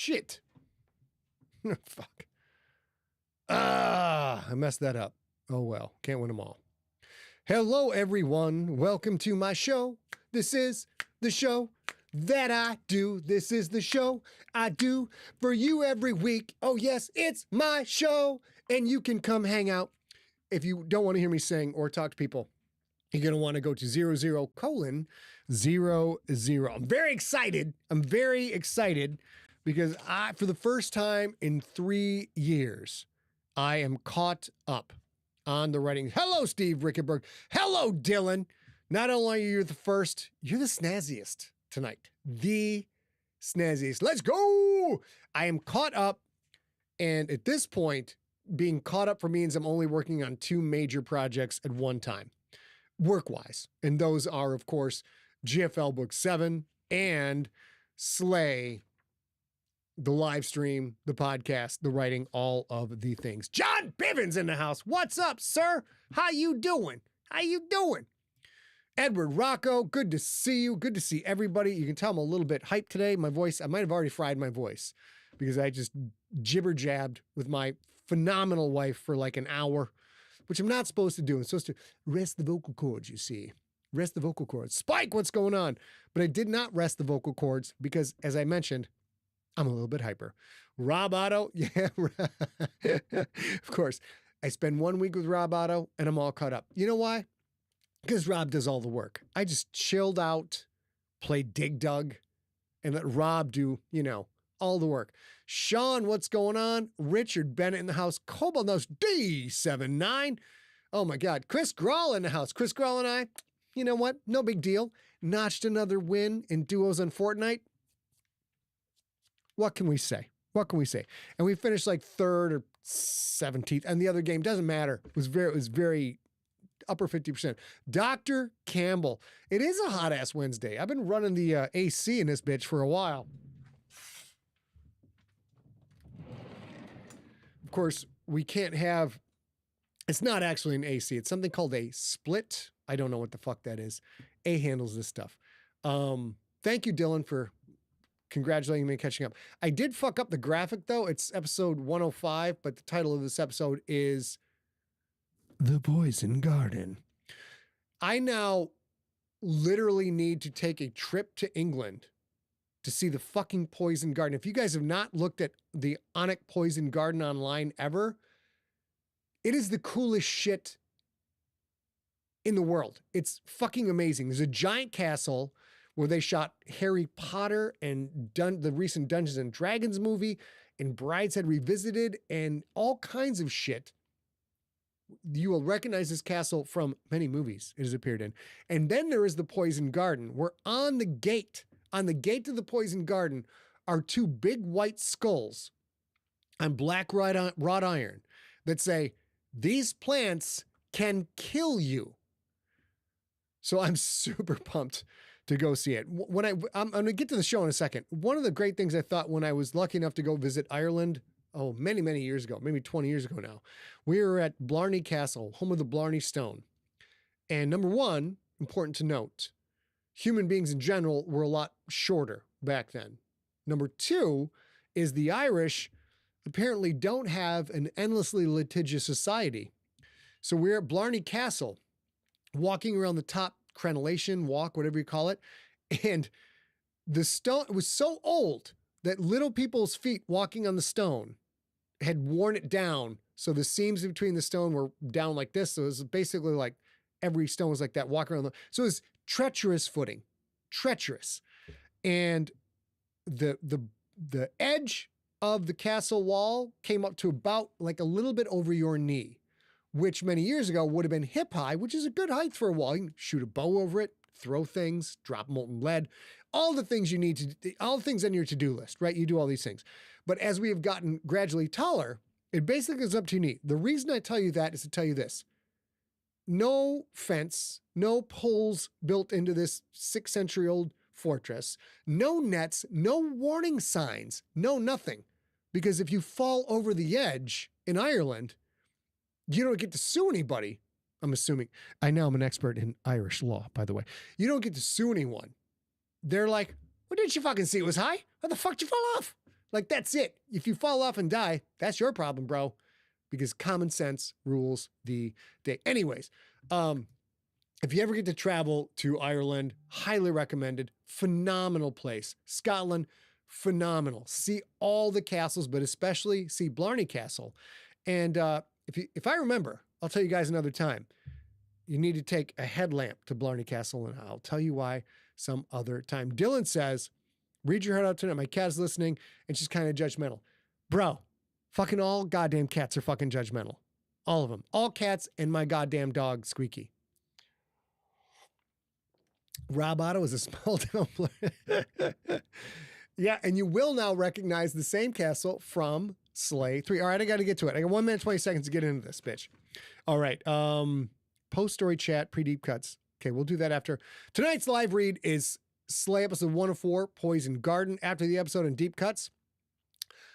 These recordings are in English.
shit. Fuck. I messed that up. Oh well, can't win them all. Hello everyone, welcome to my show. This is the show that I do. This is the show I do for you every week. Oh yes, it's my show. And you can come hang out. If you don't want to hear me sing or talk to people, you're going to want to go to 00:00. I'm very excited. Because for the first time in 3 years, I am caught up on the writing. Hello, Steve Rickenberg. Hello, Dylan. Not only are you the first, you're the snazziest tonight. The snazziest. Let's go. I am caught up. And at this point, being caught up for me means I'm only working on 2 major projects at one time, work-wise. And those are, of course, GFL Book 7 and Slay, the live stream, the podcast, the writing, all of the things. John Bivens in the house. What's up, sir? How you doing? Edward Rocco, good to see you. Good to see everybody. You can tell I'm a little bit hyped today. My voice, I might have already fried my voice because I just jibber-jabbed with my phenomenal wife for like an hour, which I'm not supposed to do. I'm supposed to rest the vocal cords, you see. Rest the vocal cords. Spike, what's going on? But I did not rest the vocal cords because, as I mentioned, I'm a little bit hyper. Rob Otto, yeah, of course. I spend 1 week with Rob Otto and I'm all caught up. You know why? Because Rob does all the work. I just chilled out, played Dig Dug, and let Rob do, all the work. Sean, what's going on? Richard Bennett in the house. Cobalt Nose D79. Oh my God. Chris Grawl in the house. Chris Grawl and I, you know what? No big deal. Notched another win in duos on Fortnite. What can we say? And we finished like 3rd or 17th. And the other game doesn't matter. It was very upper 50%. Dr. Campbell. It is a hot ass Wednesday. I've been running the AC in this bitch for a while. Of course, we can't have, it's not actually an AC. It's something called a split. I don't know what the fuck that is. A handles this stuff. Thank you, Dylan, for congratulating me and catching up. I did fuck up the graphic though. It's episode 105, but the title of this episode is The Poison Garden. I now literally need to take a trip to England to see the fucking Poison Garden. If you guys have not looked at the Alnwick Poison Garden online ever, it is the coolest shit in the world. It's fucking amazing. There's a giant castle where they shot Harry Potter and the recent Dungeons and Dragons movie and Brideshead Revisited and all kinds of shit. You will recognize this castle from many movies it has appeared in. And then there is the Poison Garden, where on the gate to the Poison Garden are 2 big white skulls on black wrought iron that say, these plants can kill you. So I'm super pumped to go see it. I'm going to get to the show in a second. One of the great things I thought when I was lucky enough to go visit Ireland, many, many years ago, maybe 20 years ago now, we were at Blarney Castle, home of the Blarney Stone. And number one, important to note, human beings in general were a lot shorter back then. Number 2 is the Irish apparently don't have an endlessly litigious society. So we're at Blarney Castle, walking around the top crenellation walk, whatever you call it. And the stone was so old that little people's feet walking on the stone had worn it down. So the seams between the stone were down like this. So it was basically like every stone was like that walking around. So it was treacherous footing, treacherous. And the edge of the castle wall came up to about like a little bit over your knee, which many years ago would have been hip high, which is a good height for a wall. You can shoot a bow over it, throw things, drop molten lead, all the things you need to, all the things on your to-do list, right? You do all these things. But as we have gotten gradually taller, it basically goes up to your knee. The reason I tell you that is to tell you this. No fence, no poles built into this 6th century old fortress, no nets, no warning signs, no nothing. Because if you fall over the edge in Ireland, you don't get to sue anybody. I'm assuming. I know I'm an expert in Irish law, by the way. You don't get to sue anyone. They're like, well, didn't you fucking see it was high? How the fuck did you fall off? Like, that's it. If you fall off and die, that's your problem, bro. Because common sense rules the day. Anyways, if you ever get to travel to Ireland, highly recommended. Phenomenal place. Scotland, phenomenal. See all the castles, but especially see Blarney Castle. And if I remember, I'll tell you guys another time. You need to take a headlamp to Blarney Castle, and I'll tell you why some other time. Dylan says, read your heart out tonight. My cat's listening, and she's kind of judgmental. Bro, fucking all goddamn cats are fucking judgmental. All of them. All cats and my goddamn dog, Squeaky. Rob Otto is a small town player. Yeah, and you will now recognize the same castle from Slay 3. All right, I got to get to it. I got 1 minute, 20 seconds to get into this, bitch. All right. Post-story chat, pre-deep cuts. Okay, we'll do that after. Tonight's live read is Slay episode 104, Poison Garden. After the episode in deep cuts,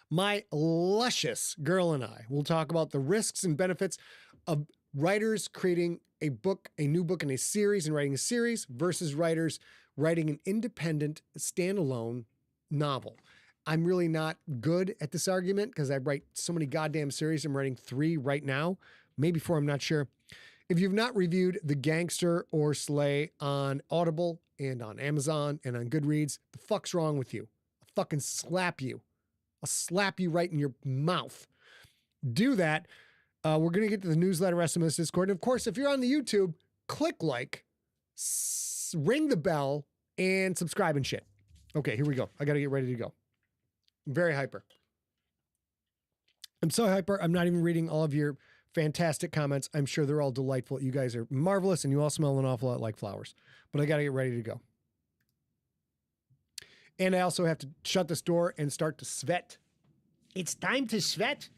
my luscious girl and I will talk about the risks and benefits of writers creating a book, a new book in a series and writing a series versus writers writing an independent, standalone novel. I'm really not good at this argument because I write so many goddamn series. I'm writing 3 right now, maybe 4, I'm not sure. If you've not reviewed The Gangster or Slay on Audible and on Amazon and on Goodreads, the fuck's wrong with you? I'll fucking slap you. I'll slap you right in your mouth. Do that. We're going to get to the newsletter SMS Discord. And of course, if you're on the YouTube, click like, ring the bell, and subscribe and shit. Okay, here we go. I got to get ready to go. I'm very hyper. I'm so hyper, I'm not even reading all of your fantastic comments. I'm sure they're all delightful. You guys are marvelous, and you all smell an awful lot like flowers. But I got to get ready to go. And I also have to shut this door and start to sweat. It's time to sweat.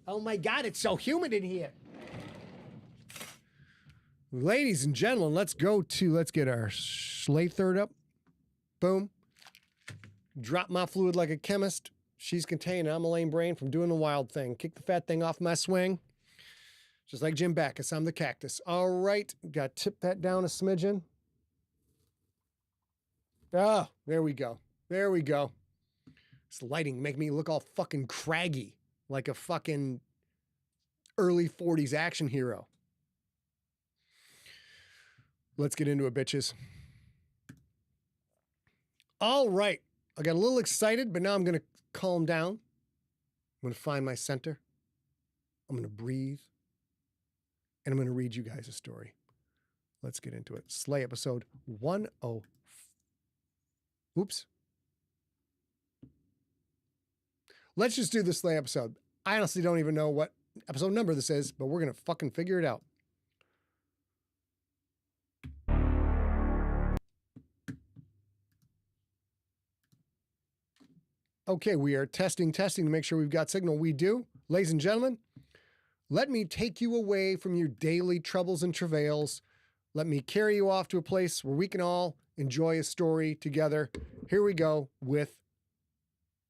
Oh my God, it's so humid in here. Ladies and gentlemen, let's get our Slay third up. Boom. Drop my fluid like a chemist. She's contained. I'm a lame brain from doing the wild thing. Kick the fat thing off my swing. Just like Jim Backus, I'm the cactus. All right, got to tip that down a smidgen. Oh, there we go. There we go. This lighting make me look all fucking craggy, like a fucking early 40s action hero. Let's get into it, bitches. All right. I got a little excited, but now I'm going to calm down. I'm going to find my center. I'm going to breathe. And I'm going to read you guys a story. Let's get into it. Slay episode 10. Oops. Let's just do the Slay episode. I honestly don't even know what episode number this is, but we're going to fucking figure it out. Okay, we are testing to make sure we've got signal. We do. Ladies and gentlemen, let me take you away from your daily troubles and travails. Let me carry you off to a place where we can all enjoy a story together. Here we go with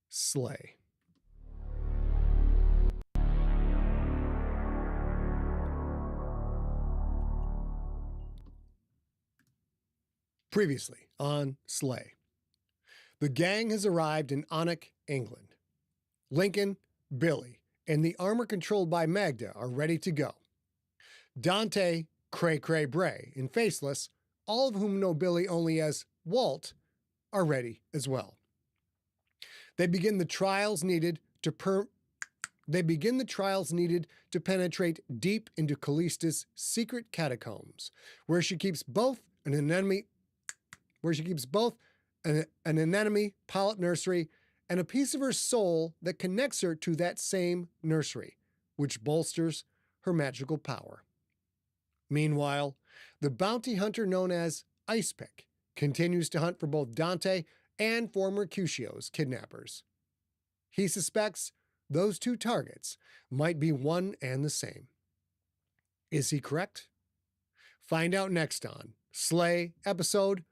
Slay. Previously on Slay. The gang has arrived in Alnwick, England. Lincoln, Billy, and the armor controlled by Magda are ready to go. Dante, Cray-Cray Bray, and Faceless, all of whom know Billy only as Walt, are ready as well. They begin the trials needed to penetrate deep into Callista's secret catacombs, where she keeps both an anemone polyp nursery and a piece of her soul that connects her to that same nursery, which bolsters her magical power. Meanwhile, the bounty hunter known as Icepick continues to hunt for both Dante and for Mercutio's kidnappers. He suspects those two targets might be one and the same. Is he correct? Find out next on Slay episode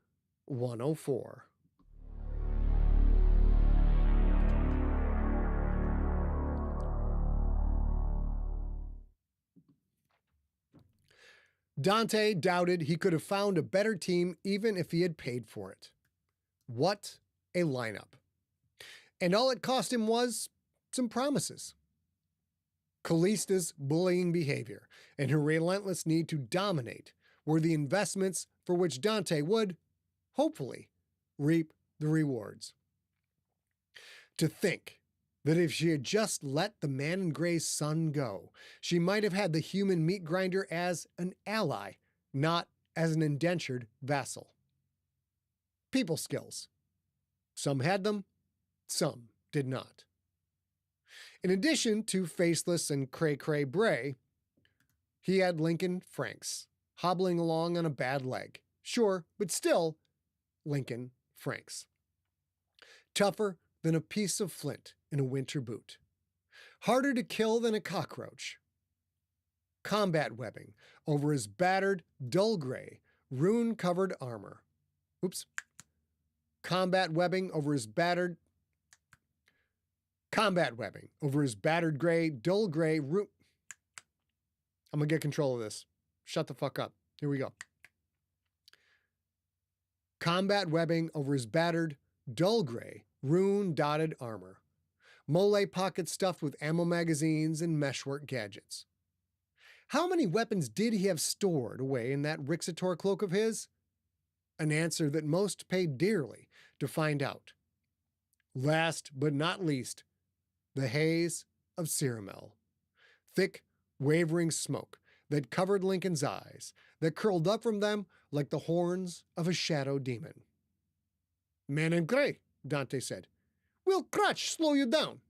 104. Dante doubted he could have found a better team even if he had paid for it. What a lineup. And all it cost him was some promises. Callista's bullying behavior and her relentless need to dominate were the investments for which Dante would, hopefully, reap the rewards. To think that if she had just let the man in gray's son go, she might have had the human meat grinder as an ally, not as an indentured vassal. People skills. Some had them, some did not. In addition to Faceless and Cray-Cray Bray, he had Lincoln Franks, hobbling along on a bad leg. Sure, but still, Lincoln Franks. Tougher than a piece of flint in a winter boot. Harder to kill than a cockroach. Combat webbing over his battered, dull gray, rune-covered armor. Combat webbing over his battered gray, dull gray rune. I'm going to get control of this. Shut the fuck up. Here we go. Combat webbing over his battered, dull gray, rune-dotted armor. Mole pockets stuffed with ammo magazines and meshwork gadgets. How many weapons did he have stored away in that Rixator cloak of his? An answer that most paid dearly to find out. Last but not least, the haze of Ciramel. Thick, wavering smoke that covered Lincoln's eyes, that curled up from them like the horns of a shadow demon. "Man in gray," Dante said. "Will crutch slow you down?"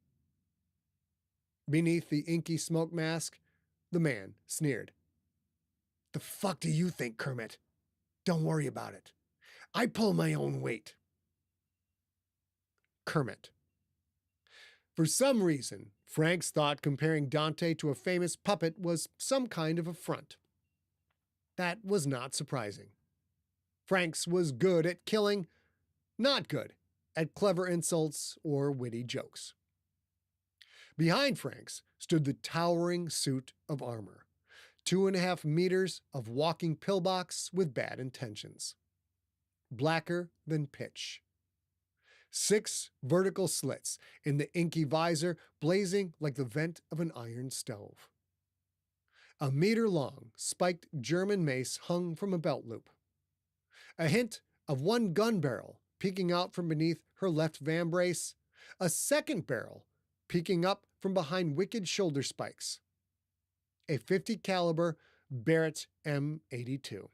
Beneath the inky smoke mask, the man sneered. "The fuck do you think, Kermit? Don't worry about it. I pull my own weight." Kermit. For some reason, Franks thought comparing Dante to a famous puppet was some kind of affront. That was not surprising. Franks was good at killing, not good at clever insults or witty jokes. Behind Franks stood the towering suit of armor, 2.5 meters of walking pillbox with bad intentions. Blacker than pitch. 6 vertical slits in the inky visor, blazing like the vent of an iron stove. A meter-long, spiked German mace hung from a belt loop. A hint of one gun barrel peeking out from beneath her left vambrace, a second barrel peeking up from behind wicked shoulder spikes. A .50 caliber Barrett M82.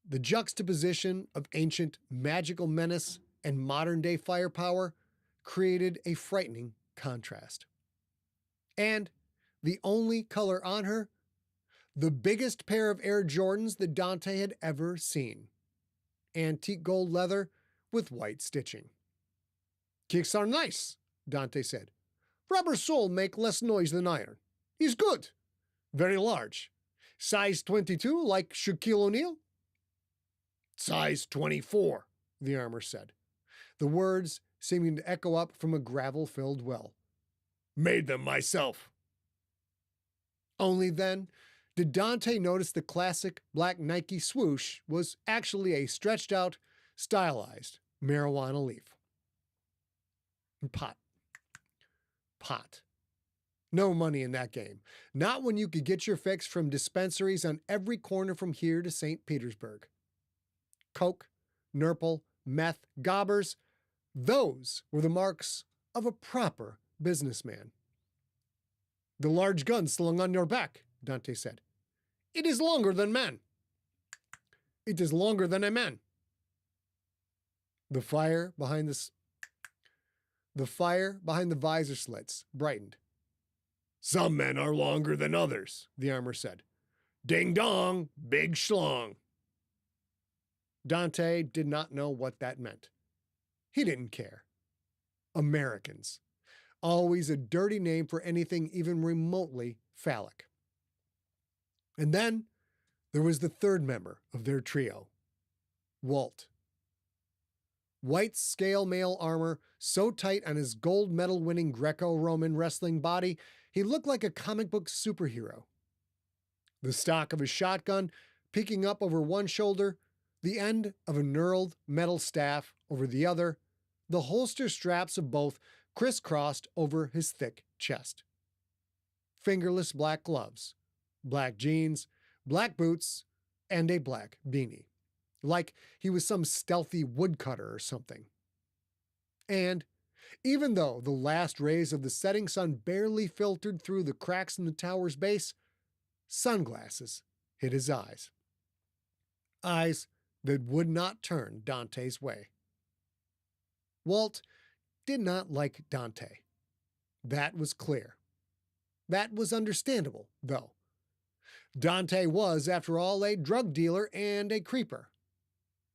The juxtaposition of ancient magical menace and modern-day firepower created a frightening contrast. And the only color on her, the biggest pair of Air Jordans that Dante had ever seen. Antique gold leather with white stitching. "Kicks are nice," Dante said. "Rubber sole make less noise than iron. He's good. Very large. Size 22 like Shaquille O'Neal?" "Size 24, the armor said, the words seeming to echo up from a gravel-filled well. "Made them myself." Only then did Dante notice the classic black Nike swoosh was actually a stretched-out, stylized marijuana leaf. Pot. No money in that game. Not when you could get your fix from dispensaries on every corner from here to St. Petersburg. Coke, Nurple, meth, gobbers, those were the marks of a proper businessman. "The large gun slung on your back," Dante said. "It is longer than man." "It is longer than a man." The fire behind the visor slits brightened. "Some men are longer than others," the armor said. "Ding dong, big schlong." Dante did not know what that meant. He didn't care. Americans. Always a dirty name for anything even remotely phallic. And then there was the third member of their trio, Walt. White scale mail armor so tight on his gold medal winning Greco-Roman wrestling body, he looked like a comic book superhero. The stock of his shotgun peeking up over one shoulder, the end of a knurled metal staff over the other, the holster straps of both crisscrossed over his thick chest. Fingerless black gloves, black jeans, black boots, and a black beanie, like he was some stealthy woodcutter or something. And even though the last rays of the setting sun barely filtered through the cracks in the tower's base, sunglasses hit his eyes. Eyes that would not turn Dante's way. Walt did not like Dante. That was clear. That was understandable, though. Dante was, after all, a drug dealer and a creeper.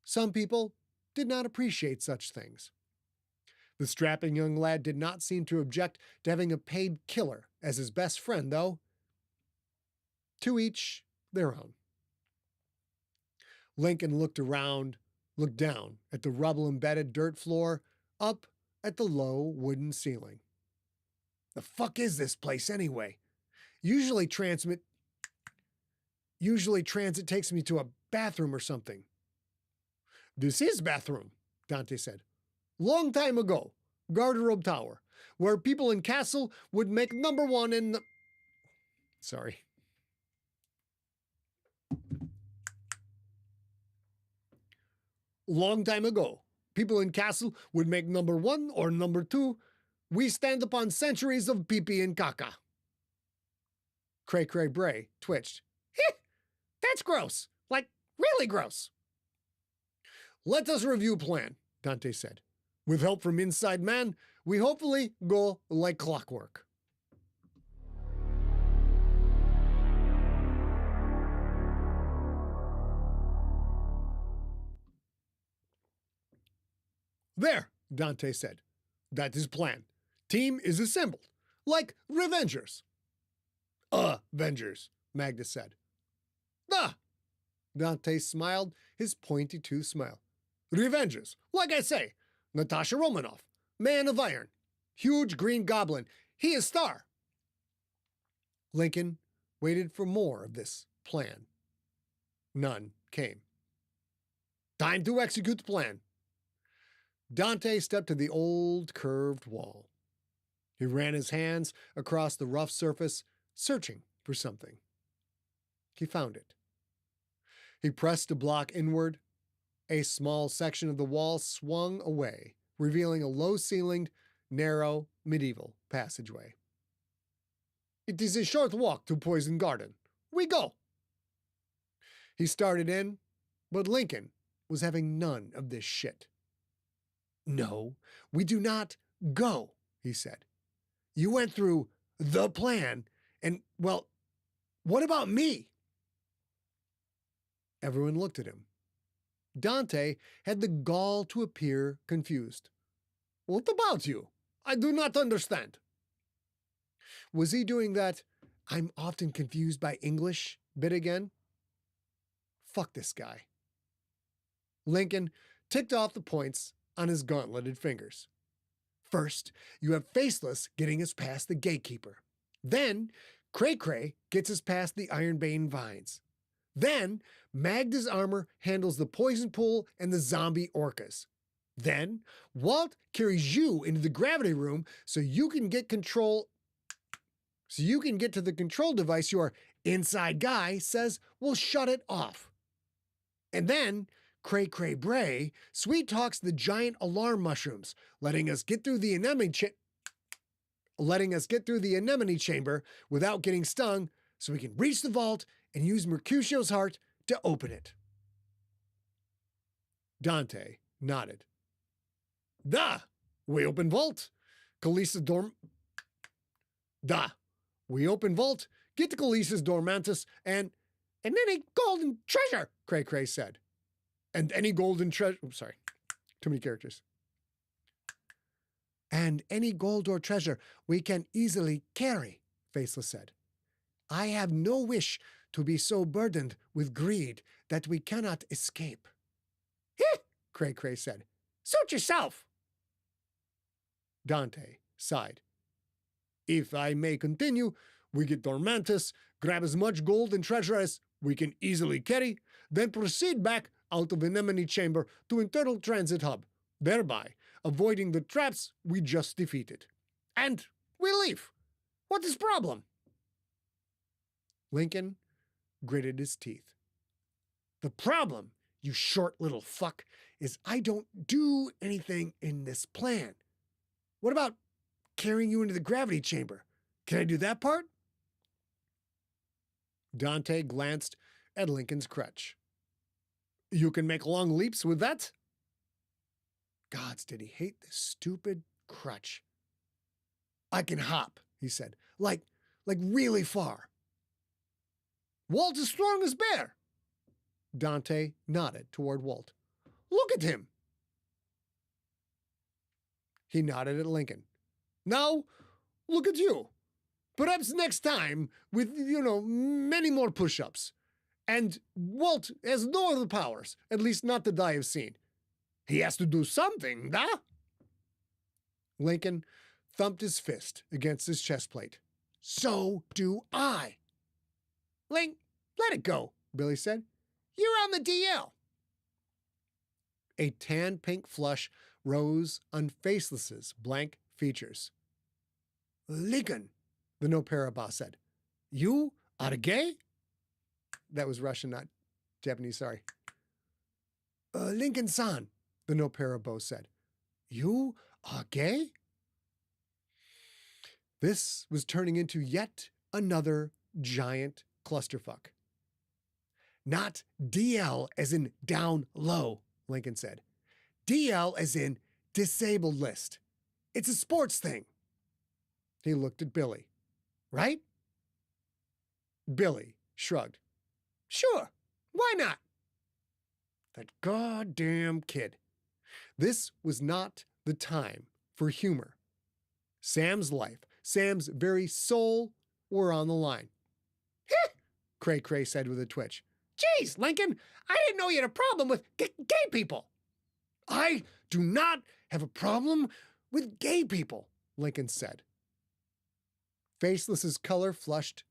Some people did not appreciate such things. The strapping young lad did not seem to object to having a paid killer as his best friend, though. To each their own. Lincoln looked around, looked down at the rubble-embedded dirt floor, up at the low wooden ceiling. The fuck is this place anyway? Usually transit takes me to a bathroom or something. This is bathroom, Dante said. Long time ago, garderobe tower, where people in castle would make number one in the... Sorry. Long time ago, people in castle would make number one or number two. We stand upon centuries of pee-pee and caca. Cray-Cray Bray twitched. That's gross. Like, really gross. Let us review plan, Dante said. With help from inside man, we hopefully go like clockwork. There, Dante said. That is plan. Team is assembled. Like Revengers. Vengers, Magda said. Dante smiled his pointy tooth smile. Revengers, like I say. Natasha Romanoff, Man of Iron. Huge green goblin. He is star. Lincoln waited for more of this plan. None came. Time to execute the plan. Dante stepped to the old curved wall. He ran his hands across the rough surface, searching for something. He found it. He pressed a block inward. A small section of the wall swung away, revealing a low-ceilinged, narrow, medieval passageway. It is a short walk to Poison Garden. We go. He started in, but Lincoln was having none of this shit. No, we do not go, he said. You went through the plan, and, well, what about me? Everyone looked at him. Dante had the gall to appear confused. What about you? I do not understand. Was he doing that I'm often confused by English bit again? Fuck this guy. Lincoln ticked off the points on his gauntleted fingers. First, you have Faceless getting us past the gatekeeper. Then, Cray-Cray gets us past the Ironbane vines. Then, Magda's armor handles the poison pool and the zombie orcas. Then, Walt carries you into the gravity room so you can get to the control device your inside guy says will shut it off. And then, Cray-Cray Bray sweet talks the giant alarm mushrooms, letting us get through the anemone chamber without getting stung so we can reach the vault and use Mercutio's heart to open it. Dante nodded. We open vault. Callista's we open vault, get to Callista's Dormantus, and any golden treasure, Cray-Cray said. And any golden treasure, sorry, too many characters. And any gold or treasure we can easily carry, Faceless said. I have no wish to be so burdened with greed that we cannot escape. Cray-Cray said. Suit yourself. Dante sighed. If I may continue, we get Dormantus, grab as much gold and treasure as we can easily carry, then proceed back out of Anemone Chamber to Internal Transit Hub, thereby avoiding the traps we just defeated. And we leave. What is problem? Lincoln gritted his teeth. The problem, you short little fuck, is I don't do anything in this plan. What about carrying you into the gravity chamber? Can I do that part? Dante glanced at Lincoln's crutch. You can make long leaps with that? Gods, did he hate this stupid crutch. I can hop, he said, like really far. Walt is strong as bear. Dante nodded toward Walt. Look at him. He nodded at Lincoln. Now, look at you. Perhaps next time with, many more push-ups. And Walt has no other powers, at least not that I have seen. He has to do something, da? Lincoln thumped his fist against his chest plate. So do I. Link, let it go, Billy said. You're on the DL. A tan-pink flush rose on Faceless's blank features. Lincoln, the no-para said. You are gay? That was Russian, not Japanese, sorry. Lincoln-san, the no-para said. You are gay? This was turning into yet another giant clusterfuck. Not DL as in down low, Lincoln said. DL as in disabled list. It's a sports thing. He looked at Billy. Right? Billy shrugged. Sure, why not? That goddamn kid. This was not the time for humor. Sam's life, Sam's very soul were on the line. Heh, Cray-Cray said with a twitch. Geez, Lincoln, I didn't know you had a problem with gay people. I do not have a problem with gay people, Lincoln said. Faceless's color flush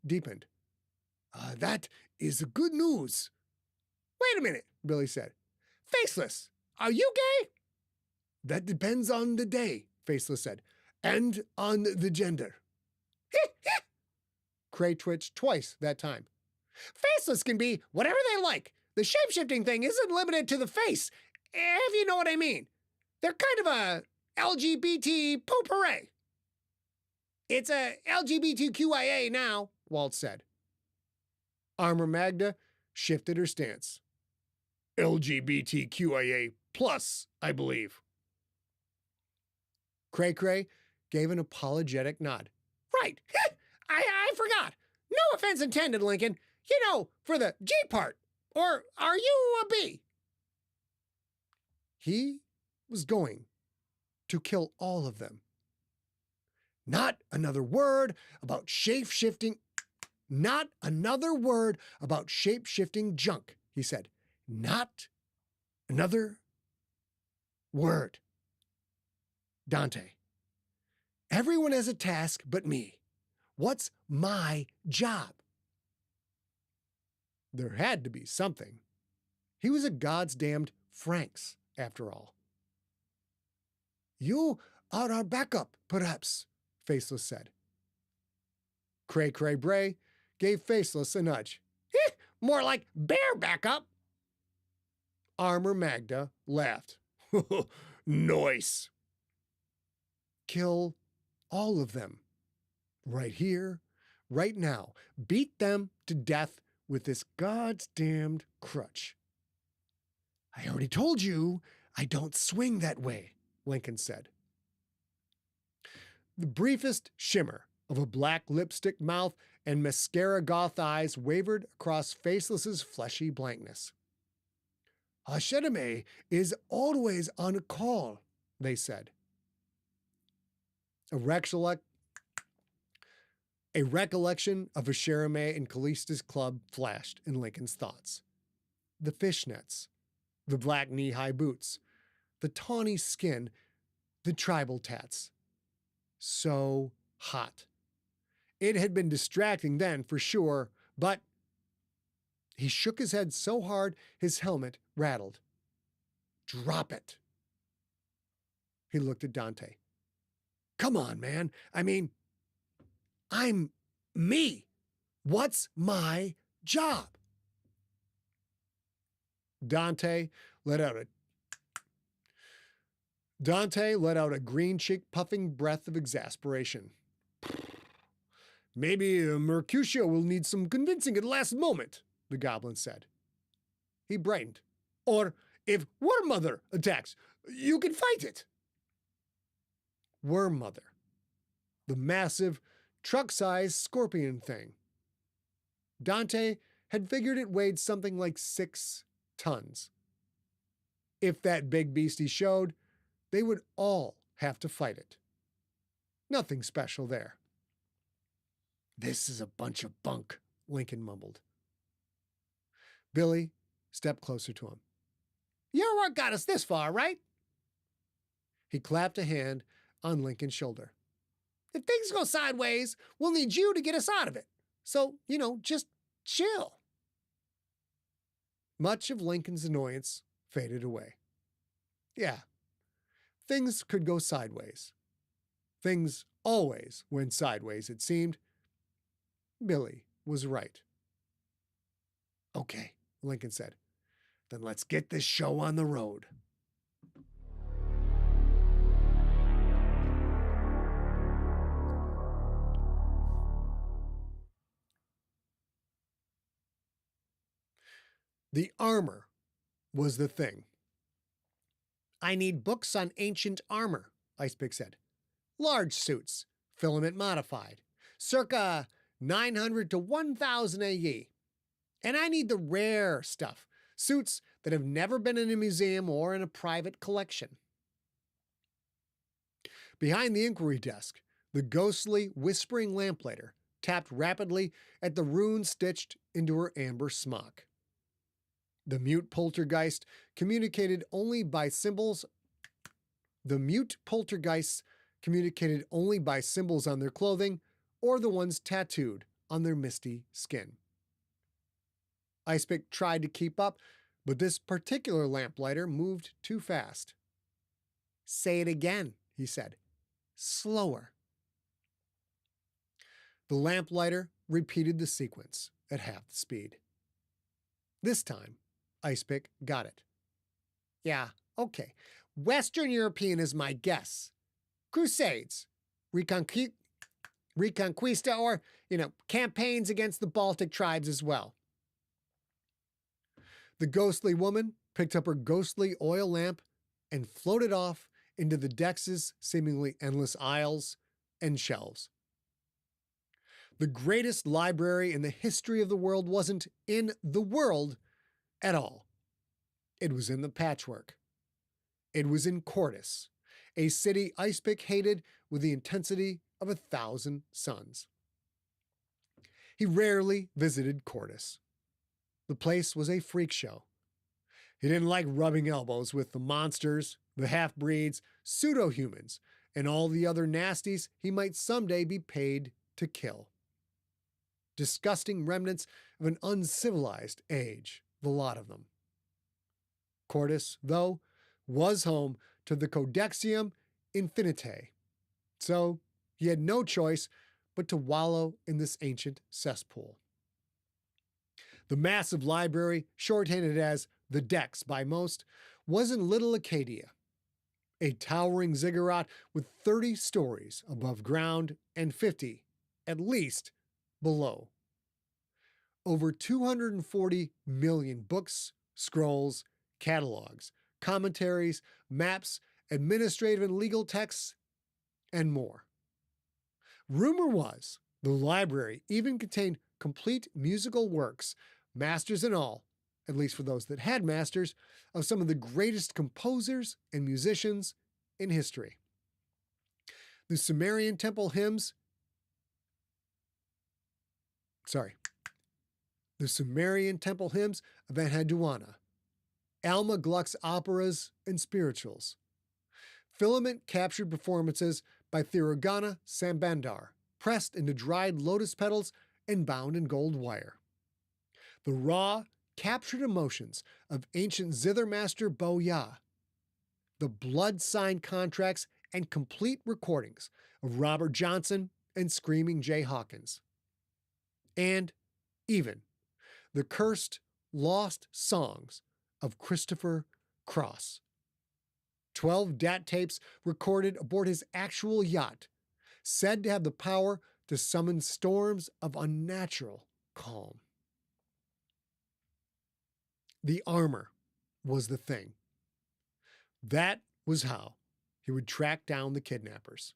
deepened. That is good news. Wait a minute, Billy said. Faceless, are you gay? That depends on the day, Faceless said, and on the gender. Cray twitched twice that time. Faceless can be whatever they like. The shape-shifting thing isn't limited to the face, if you know what I mean. They're kind of a LGBT potpourri. It's a LGBTQIA now, Walt said. Armor Magda shifted her stance. LGBTQIA plus, I believe. Cray-Cray gave an apologetic nod. Right. I forgot. No offense intended, Lincoln. For the G part. Or are you a B? He was going to kill all of them. Not another word about shape-shifting. Not another word about shape-shifting junk, he said. Not another word. Dante. Everyone has a task but me. What's my job? There had to be something. He was a God's damned Franks, after all. You are our backup, perhaps, Faceless said. Cray-Cray Bray gave Faceless a nudge. More like bear backup. Armor Magda laughed. Nice. Kill all of them. Right here, right now. Beat them to death with this God's damned crutch. I already told you I don't swing that way, Lincoln said. The briefest shimmer of a black lipstick mouth and mascara goth eyes wavered across Faceless's fleshy blankness. Hashedame is always on call, they said. A recollection of Hashedame and Callista's club flashed in Lincoln's thoughts. The fishnets, the black knee-high boots, the tawny skin, the tribal tats. So hot. It had been distracting then, for sure, but he shook his head so hard his helmet rattled. Drop it. He looked at Dante. Come on, man. I mean, I'm me. What's my job? Dante let out a green-cheeked puffing breath of exasperation. Maybe Mercutio will need some convincing at the last moment, the goblin said. He brightened. Or if Worm Mother attacks, you can fight it. Worm Mother. The massive, truck-sized scorpion thing. Dante had figured it weighed something like 6 tons. If that big beastie showed, they would all have to fight it. Nothing special there. This is a bunch of bunk, Lincoln mumbled. Billy stepped closer to him. Your work got us this far, right? He clapped a hand on Lincoln's shoulder. If things go sideways, we'll need you to get us out of it. So, just chill. Much of Lincoln's annoyance faded away. Yeah, things could go sideways. Things always went sideways, it seemed. Billy was right. Okay, Lincoln said. Then let's get this show on the road. The armor was the thing. I need books on ancient armor, Icepick said. Large suits, filament modified, circa 900 to 1000 AE. And I need the rare stuff, suits that have never been in a museum or in a private collection. Behind the inquiry desk, the ghostly, whispering lamplighter tapped rapidly at the runes stitched into her amber smock. The mute poltergeists communicated only by symbols on their clothing or the ones tattooed on their misty skin. Icepick tried to keep up, but this particular lamplighter moved too fast. Say it again, he said. Slower. The lamplighter repeated the sequence at half the speed. This time, Icepick got it. Yeah, okay. Western European is my guess. Crusades, Reconquista, or, campaigns against the Baltic tribes as well. The ghostly woman picked up her ghostly oil lamp and floated off into the Dex's seemingly endless aisles and shelves. The greatest library in the history of the world wasn't in the world at all. It was in the patchwork. It was in Cordis, a city Icepick hated with the intensity of 1,000 suns. He rarely visited Cordis. The place was a freak show. He didn't like rubbing elbows with the monsters, the half-breeds, pseudo-humans, and all the other nasties he might someday be paid to kill. Disgusting remnants of an uncivilized age, the lot of them. Cordis, though, was home to the Codexium Infinitae, so he had no choice but to wallow in this ancient cesspool. The massive library, shorthanded as the Dex by most, was in Little Acadia, a towering ziggurat with 30 stories above ground and 50, at least, below. Over 240 million books, scrolls, catalogs, commentaries, maps, administrative and legal texts, and more. Rumor was the library even contained complete musical works, masters and all, at least for those that had masters, of some of the greatest composers and musicians in history. The Sumerian temple hymns of Enheduanna, Alma Gluck's operas and spirituals, filament-captured performances by Thirogana Sambandar, pressed into dried lotus petals and bound in gold wire. The raw, captured emotions of ancient zither master Bo Ya, the blood-signed contracts and complete recordings of Robert Johnson and Screaming Jay Hawkins. And even the cursed, lost songs of Christopher Cross. 12 DAT tapes recorded aboard his actual yacht, said to have the power to summon storms of unnatural calm. The armor was the thing. That was how he would track down the kidnappers.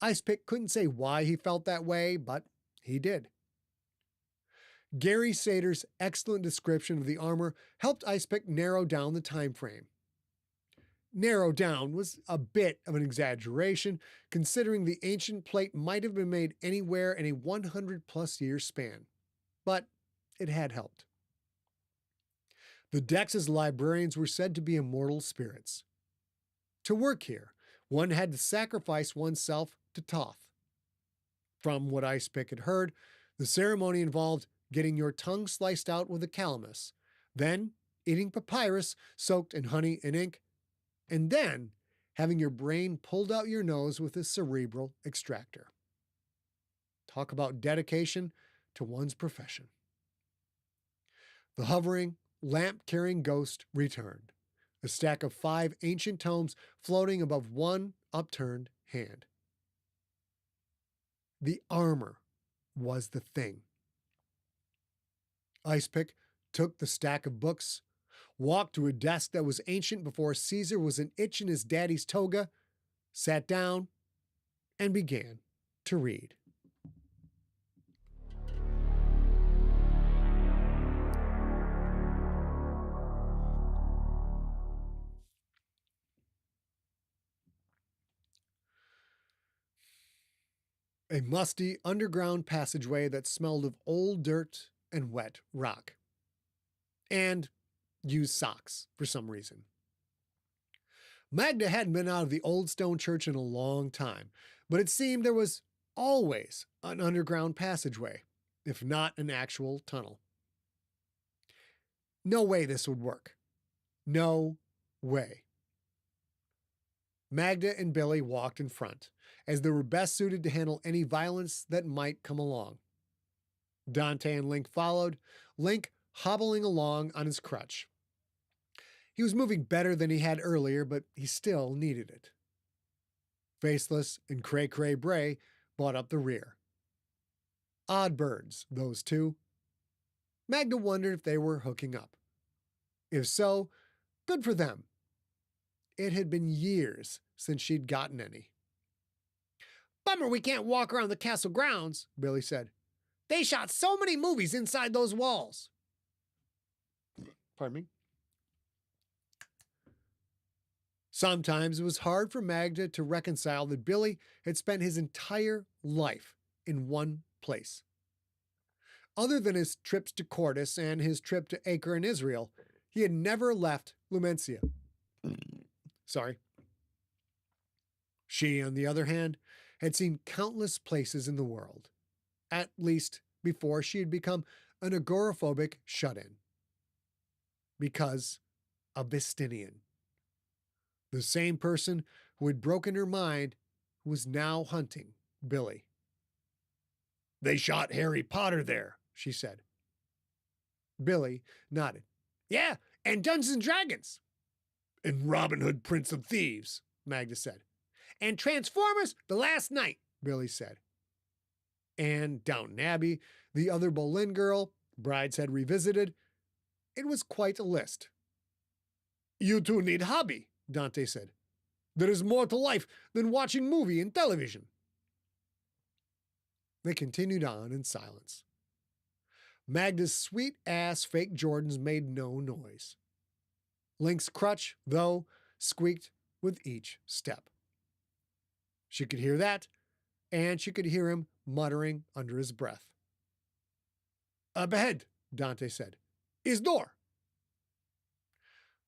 Icepick couldn't say why he felt that way, but he did. Gary Sater's excellent description of the armor helped Icepick narrow down the time frame. Narrow down was a bit of an exaggeration, considering the ancient plate might have been made anywhere in a 100-plus year span. But it had helped. The Dex's librarians were said to be immortal spirits. To work here, one had to sacrifice oneself to Thoth. From what Icepick had heard, the ceremony involved getting your tongue sliced out with a calamus, then eating papyrus soaked in honey and ink, and then having your brain pulled out your nose with a cerebral extractor. Talk about dedication to one's profession. The hovering, lamp-carrying ghost returned, a stack of 5 ancient tomes floating above one upturned hand. The armor was the thing. Icepick took the stack of books, walked to a desk that was ancient before Caesar was an itch in his daddy's toga, sat down, and began to read. A musty underground passageway that smelled of old dirt and wet rock. And used socks for some reason. Magda hadn't been out of the old stone church in a long time, but it seemed there was always an underground passageway, if not an actual tunnel. No way this would work. No way. Magda and Billy walked in front, as they were best suited to handle any violence that might come along. Dante and Link followed, Link hobbling along on his crutch. He was moving better than he had earlier, but he still needed it. Faceless and Cray-Cray Bray brought up the rear. Odd birds, those two. Magda wondered if they were hooking up. If so, good for them. It had been years since she'd gotten any. "Bummer we can't walk around the castle grounds," Billy said. "They shot so many movies inside those walls." Pardon me. Sometimes it was hard for Magda to reconcile that Billy had spent his entire life in one place. Other than his trips to Cordis and his trip to Acre in Israel, he had never left Lumencia. Sorry. She, on the other hand, had seen countless places in the world, at least before she had become an agoraphobic shut-in. Because of Vestinian. The same person who had broken her mind was now hunting Billy. "They shot Harry Potter there," she said. Billy nodded. "Yeah, and Dungeons and Dragons." "And Robin Hood, Prince of Thieves," Magda said. "And Transformers The Last Night," Billy said. And Downton Abbey, the other Boleyn girl, Brideshead Revisited. It was quite a list. "You two need hobby," Dante said. "There is more to life than watching movie and television." They continued on in silence. Magda's sweet-ass fake Jordans made no noise. Link's crutch, though, squeaked with each step. She could hear that, and she could hear him muttering under his breath. "Up ahead," Dante said, "is door."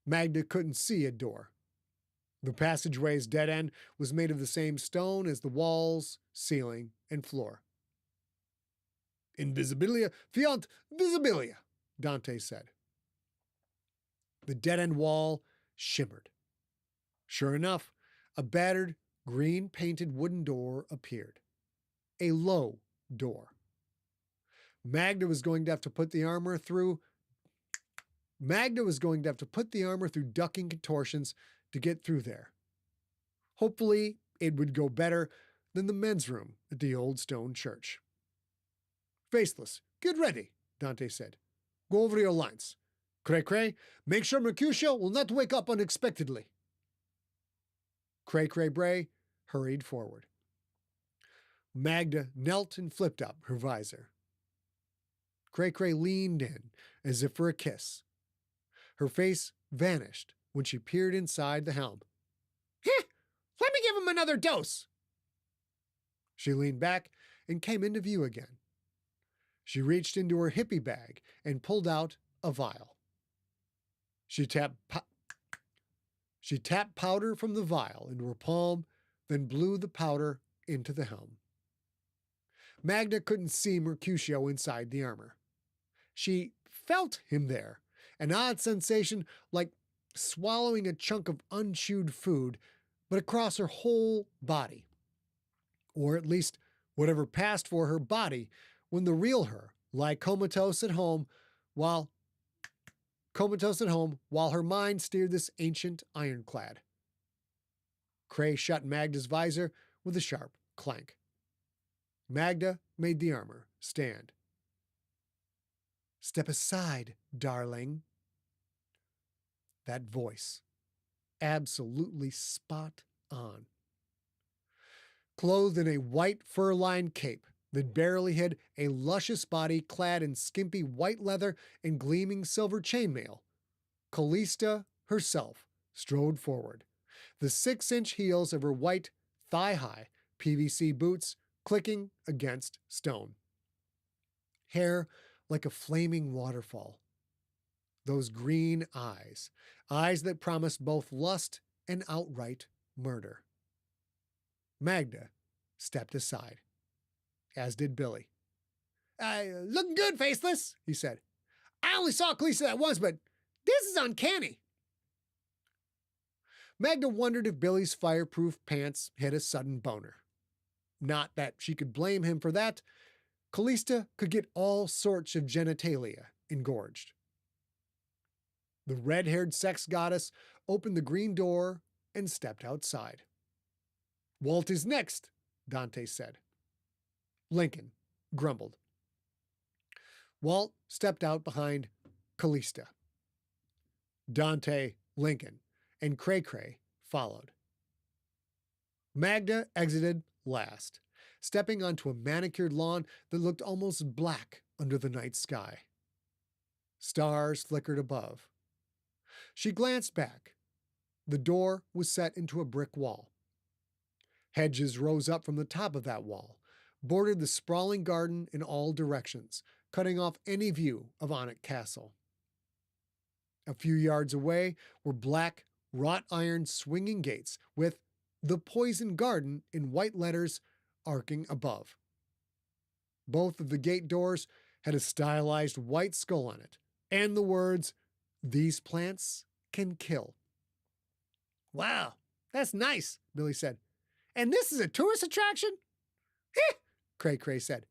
Magda couldn't see a door. The passageway's dead end was made of the same stone as the walls, ceiling, and floor. "Invisibilia fiant visibilia," Dante said. The dead-end wall shimmered. Sure enough, a battered, green-painted wooden door appeared. A low door. Magda was going to have to put the armor through ducking contortions to get through there. Hopefully, it would go better than the men's room at the old stone church. Faceless, get ready, Dante said. Go over your lines. Cray-Cray, make sure Mercutio will not wake up unexpectedly. Cray-Cray Bray hurried forward. Magda knelt and flipped up her visor. Cray-Cray leaned in as if for a kiss. Her face vanished when she peered inside the helm. Let me give him another dose. She leaned back and came into view again. She reached into her hippie bag and pulled out a vial. She tapped powder from the vial into her palm, then blew the powder into the helm. Magda couldn't see Mercutio inside the armor. She felt him there, an odd sensation like swallowing a chunk of unchewed food, but across her whole body. Or at least whatever passed for her body when the real her lay comatose at home while her mind steered this ancient ironclad. Cray shut Magda's visor with a sharp clank. Magda made the armor stand. Step aside, darling. That voice, absolutely spot on. Clothed in a white fur-lined cape that barely hid a luscious body clad in skimpy white leather and gleaming silver chainmail, Callista herself strode forward, the 6-inch heels of her white, thigh-high PVC boots clicking against stone. Hair like a flaming waterfall. Those green eyes that promised both lust and outright murder. Magda stepped aside, as did Billy. Looking good, Faceless, he said. I only saw Callista that once, but this is uncanny. Magda wondered if Billy's fireproof pants hit a sudden boner. Not that she could blame him for that. Callista could get all sorts of genitalia engorged. The red-haired sex goddess opened the green door and stepped outside. Walt is next, Dante said. Lincoln grumbled. Walt stepped out behind Callista. Dante, Lincoln, and Cray-Cray followed. Magda exited last, stepping onto a manicured lawn that looked almost black under the night sky. Stars flickered above. She glanced back. The door was set into a brick wall. Hedges rose up from the top of that wall, bordered the sprawling garden in all directions, cutting off any view of Alnwick Castle. A few yards away were black, wrought-iron swinging gates with "The Poison Garden" in white letters arcing above. Both of the gate doors had a stylized white skull on it, and the words, "These plants can kill." Wow, that's nice, Billy said. And this is a tourist attraction? Cray-Cray said.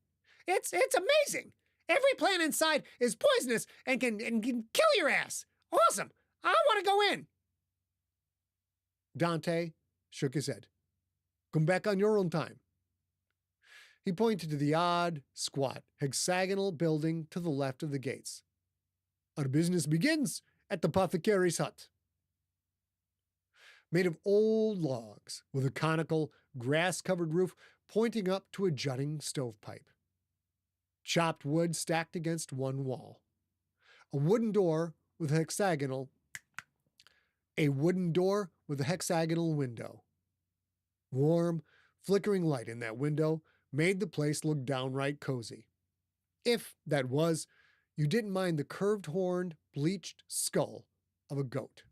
It's amazing. Every plant inside is poisonous and can kill your ass. Awesome. I want to go in. Dante shook his head. Come back on your own time. He pointed to the odd, squat, hexagonal building to the left of the gates. Our business begins at the apothecary's hut. Made of old logs with a conical, grass-covered roof pointing up to a jutting stovepipe. Chopped wood stacked against one wall. A wooden door with a hexagonal window. Warm, flickering light in that window made the place look downright cozy. If, that was, you didn't mind the curved-horned, bleached skull of a goat.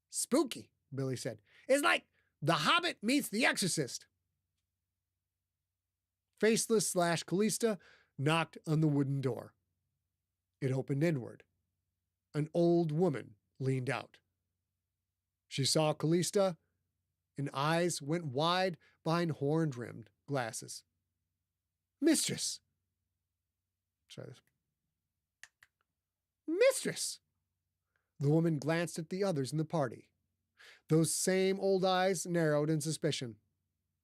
Spooky, Billy said. It's like The Hobbit meets The Exorcist. Faceless / Callista knocked on the wooden door. It opened inward. An old woman leaned out. She saw Callista, and eyes went wide behind horn-rimmed glasses. Mistress! Try this. Mistress! The woman glanced at the others in the party. Those same old eyes narrowed in suspicion.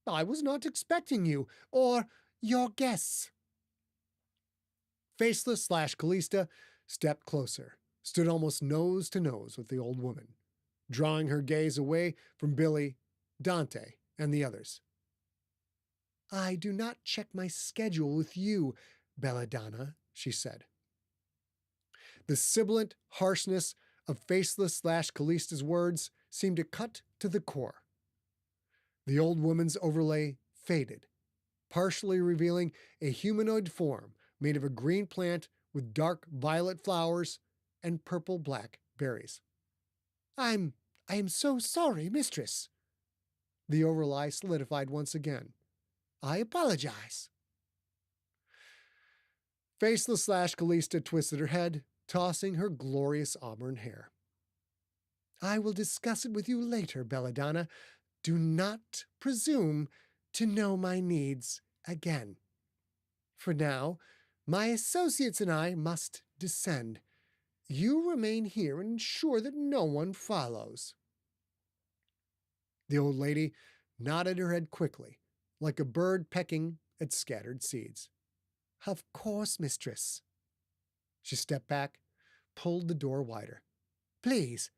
I was not expecting you, or your guests. Faceless / Callista stepped closer, stood almost nose to nose with the old woman, drawing her gaze away from Billy, Dante, and the others. I do not check my schedule with you, Belladonna, she said. The sibilant harshness of Faceless / Callista's words seemed to cut to the core. The old woman's overlay faded, partially revealing a humanoid form made of a green plant with dark violet flowers and purple-black berries. I am so sorry, mistress. The overlay solidified once again. I apologize. Faceless / Callista twisted her head, tossing her glorious auburn hair. I will discuss it with you later, Belladonna. Do not presume to know my needs again. For now, my associates and I must descend. You remain here and ensure that no one follows. The old lady nodded her head quickly, like a bird pecking at scattered seeds. Of course, mistress. She stepped back, pulled the door wider. Please,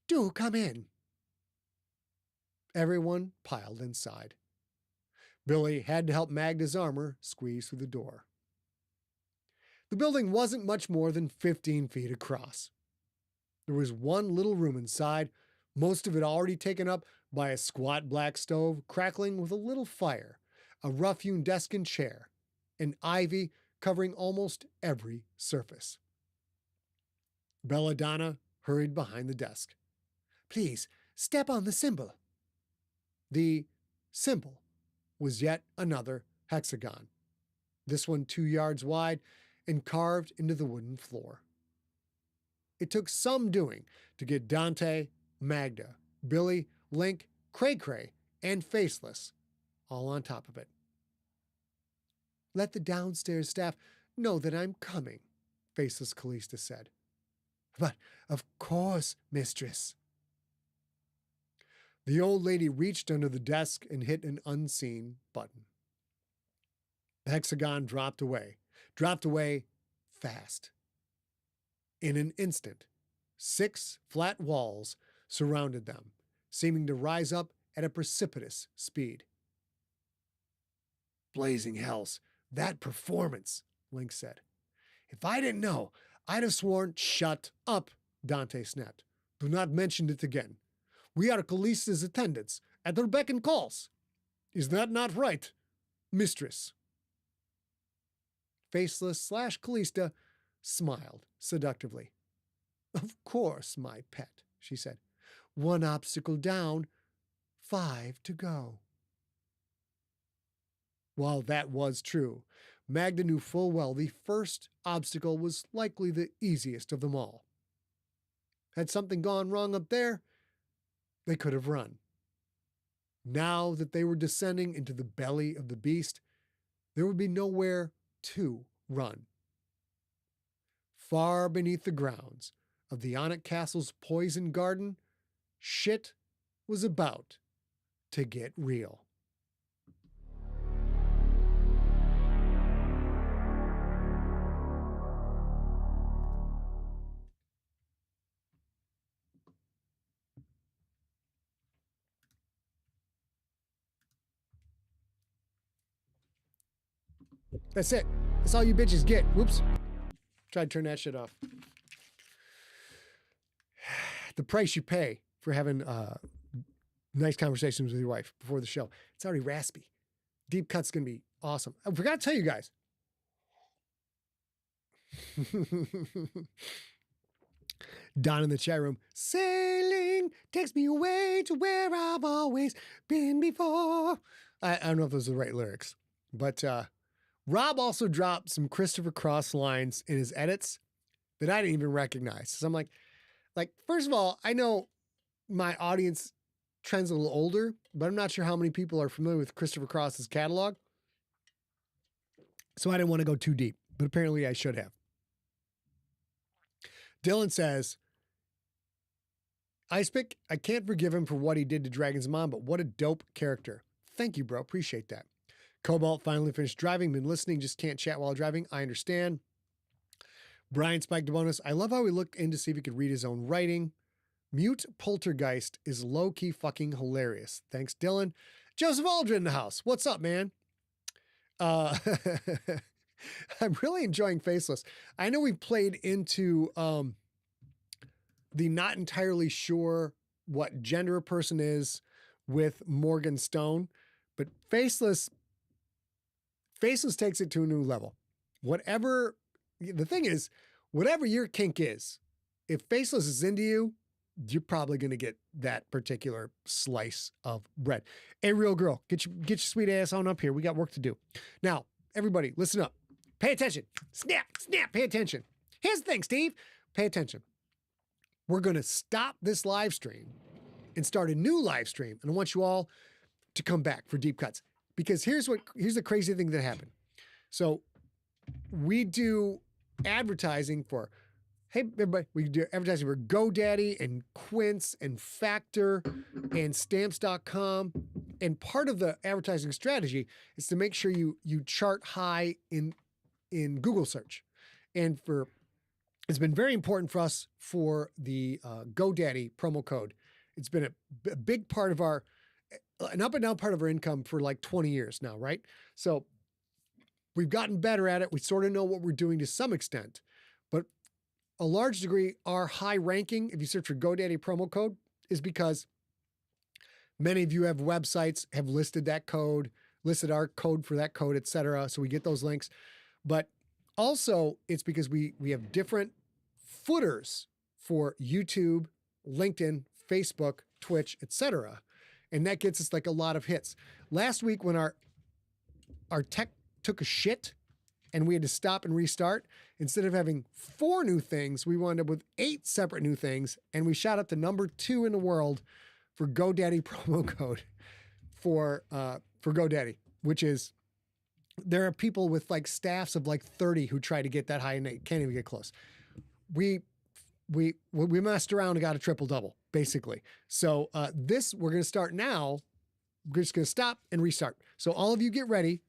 do come in. Everyone piled inside. Billy had to help Magda's armor squeeze through the door. The building wasn't much more than 15 feet across. There was one little room inside, most of it already taken up by a squat black stove crackling with a little fire, a rough-hewn desk and chair, and ivy covering almost every surface. Belladonna hurried behind the desk. Please, step on the symbol. The symbol was yet another hexagon, this one 2 yards wide and carved into the wooden floor. It took some doing to get Dante, Magda, Billy, Link, Cray-Cray, and Faceless all on top of it. Let the downstairs staff know that I'm coming, Faceless Callista said. But of course, mistress. The old lady reached under the desk and hit an unseen button. The hexagon dropped away fast. In an instant, 6 flat walls surrounded them, seeming to rise up at a precipitous speed. Blazing hells, that performance, Link said. If I didn't know, I'd have sworn. Shut up, Dante snapped. Do not mention it again. We are Callista's attendants, at her beck and calls. Is that not right, mistress? Faceless / Callista smiled seductively. Of course, my pet, she said. 1 obstacle down, 5 to go. While that was true, Magda knew full well the first obstacle was likely the easiest of them all. Had something gone wrong up there, they could have run. Now that they were descending into the belly of the beast, there would be nowhere to run. Far beneath the grounds of the Alnwick Castle's poison garden, shit was about to get real. That's it. That's all you bitches get. Whoops. Tried to turn that shit off. The price you pay for having nice conversations with your wife before the show. It's already raspy. Deep cut's going to be awesome. I forgot to tell you guys. Don in the chat room. Sailing takes me away to where I've always been before. I don't know if those are the right lyrics. But Rob also dropped some Christopher Cross lines in his edits that I didn't even recognize. So I'm like, first of all, I know my audience trends a little older, but I'm not sure how many people are familiar with Christopher Cross's catalog. So I didn't want to go too deep, but apparently I should have. Dylan says, Icepick, I can't forgive him for what he did to Dragon's mom, but what a dope character. Thank you, bro. Appreciate that. Cobalt finally finished driving. Been listening, just can't chat while driving. I understand. Brian spiked a bonus. I love how he looked in to see if he could read his own writing. Mute Poltergeist is low-key fucking hilarious. Thanks, Dylan. Joseph Aldrin in the house. What's up, man? I'm really enjoying Faceless. I know we played into the not entirely sure what gender a person is with Morgan Stone, but Faceless takes it to a new level. The thing is, whatever your kink is, if Faceless is into you, you're probably going to get that particular slice of bread. Hey, real girl, get your sweet ass on up here. We got work to do. Now, everybody, listen up. Pay attention. Snap, pay attention. Here's the thing, Steve. Pay attention. We're going to stop this live stream and start a new live stream. And I want you all to come back for deep cuts. Because here's the crazy thing that happened. So we do advertising for, hey, everybody, we do advertising for GoDaddy and Quince and Factor and Stamps.com. And part of the advertising strategy is to make sure you chart high in Google search. And it's been very important for us for the GoDaddy promo code. It's been a big part of an up and down part of our income for like 20 years now, right? So we've gotten better at it. We sort of know what we're doing to some extent, but a large degree, our high ranking, if you search for GoDaddy promo code, is because many of you have websites, have listed that code, listed our code for that code, et cetera. So we get those links. But also it's because we have different footers for YouTube, LinkedIn, Facebook, Twitch, et cetera. And that gets us like a lot of hits. Last week when our tech took a shit and we had to stop and restart, instead of having 4 new things, we wound up with 8 separate new things. And we shot up to number 2 in the world for GoDaddy promo code for GoDaddy, which is, there are people with like staffs of like 30 who try to get that high and they can't even get close. We messed around and got a triple double, basically. So we're going to start now. We're just going to stop and restart. So all of you get ready,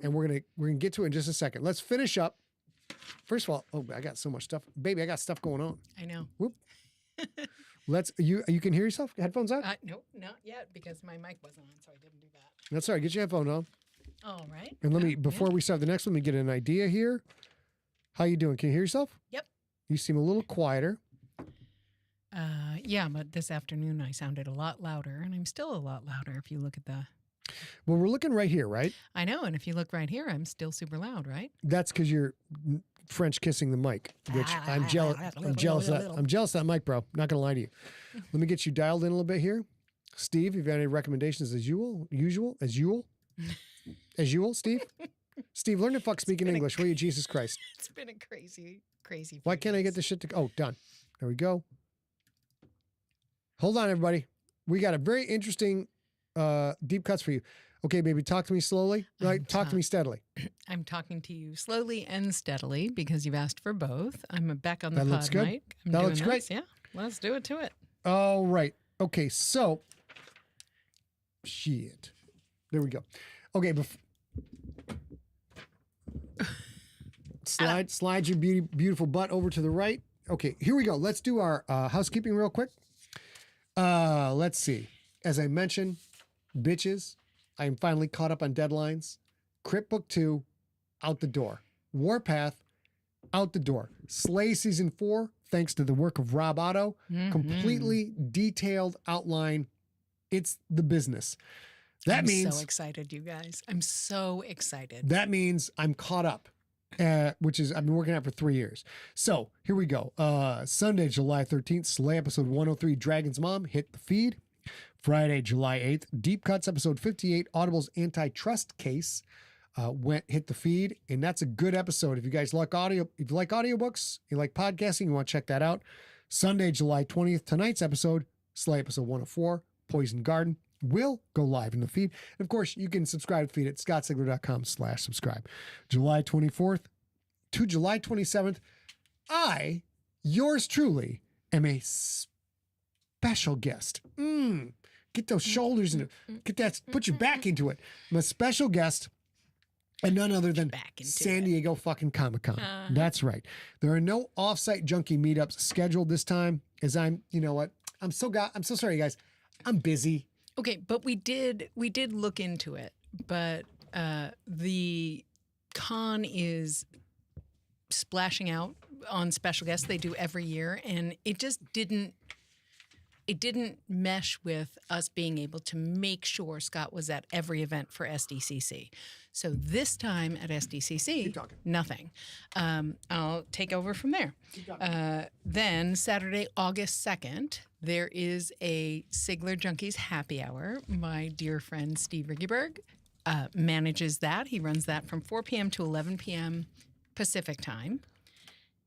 and we're gonna get to it in just a second. Let's finish up. First of all, I got so much stuff, baby. I got stuff going on. I know. Whoop. You can hear yourself. Headphones on? Nope, not yet because my mic wasn't on, so I didn't do that. That's all right. Get your headphone on. All right. And before we start the next one, let me get an idea here. How you doing? Can you hear yourself? Yep. You seem a little quieter. Yeah, but this afternoon I sounded a lot louder, and I'm still a lot louder if you look at the... Well, we're looking right here, right? I know, and if you look right here, I'm still super loud, right? That's because you're French kissing the mic, which I'm jealous. I'm jealous of that mic, bro. Not gonna lie to you. Let me get you dialed in a little bit here. Steve, if you have any recommendations as usual, Steve? Steve, learn to fuck speaking English, will you? Jesus Christ. It's been a crazy. Why can't I get this shit to... Oh, done. There we go. Hold on, everybody. We got a very interesting deep cuts for you. Okay, baby, talk to me slowly. Talk to me steadily. I'm talking to you slowly and steadily because you've asked for both. I'm back on the that looks pod good. mic. That looks great. Yeah, let's do it to it. All right. Okay, so... Shit. There we go. Okay, slide your beautiful butt over to the right. Okay, here we go. Let's do our housekeeping real quick. Let's see. As I mentioned, bitches, I am finally caught up on deadlines. Crypt Book 2, out the door. Warpath, out the door. Slay Season 4, thanks to the work of Rob Otto, completely detailed outline. It's the business. I'm so excited, you guys. I'm so excited. That means I'm caught up, which is, I've been working out for 3 years. So here we go. Sunday, July 13th, Slay episode 103, Dragon's Mom, hit the feed. Friday, July 8th, Deep Cuts episode 58, Audible's antitrust case, hit the feed. And that's a good episode. If you guys like if you like audiobooks, you like podcasting, you want to check that out. Sunday, July 20th, tonight's episode, Slay episode 104, Poison Garden, will go live in the feed. And of course, you can subscribe to the feed at scottsigler.com/subscribe. July 24th to July 27th, I, yours truly, am a special guest. Get those shoulders and get that, put your back into it. I'm a special guest. And none other than San Diego fucking Comic-Con. That's right. There are no offsite junkie meetups scheduled this time, as you know what? I'm so sorry, guys. I'm busy. Okay, but we did look into it, but the con is splashing out on special guests they do every year, and it just didn't mesh with us being able to make sure Scott was at every event for SDCC. So this time at SDCC, nothing. I'll take over from there. Then Saturday, August 2nd, there is a Sigler Junkies happy hour. My dear friend Steve Riggeberg manages that. He runs that from 4 p.m. to 11 p.m. Pacific time.